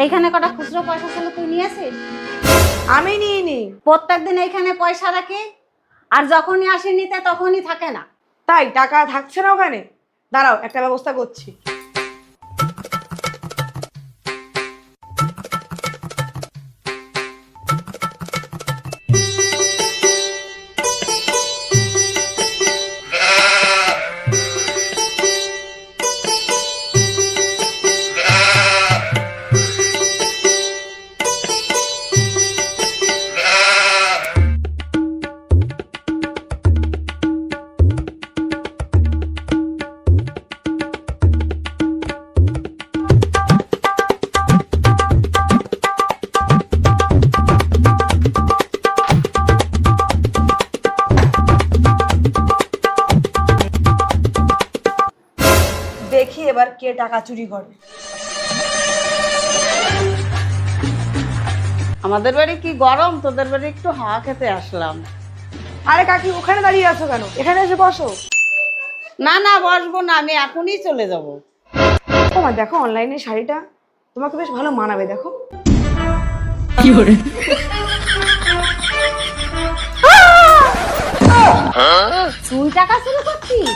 এইখানে কটা খুচরো পয়সা ছিল, তুই নিয়েছিস? আমি নিইনি। প্রত্যেকদিন এইখানে পয়সা রাখি, আর যখনই আসি নিতে তখনই থাকে না। তাই টাকা থাকছে না ওখানে? দাঁড়াও, একটা ব্যবস্থা করছি। দেখি এবার কে টাকা চুরি করে। আমাদের বাড়ি কি গরম, তোদের বাড়ি একটু হাওয়া খেতে আসলাম। আরে কাকি, ওখানে দাঁড়িয়ে আছো কেন? এখানে এসে বসো। না না, বসবো না, আমি এখনই চলে যাব। তোমার দেখো অনলাইনে শাড়িটা তোমাকে বেশ ভালো মানাবে, দেখো। তুই টাকা চুরি করছিস?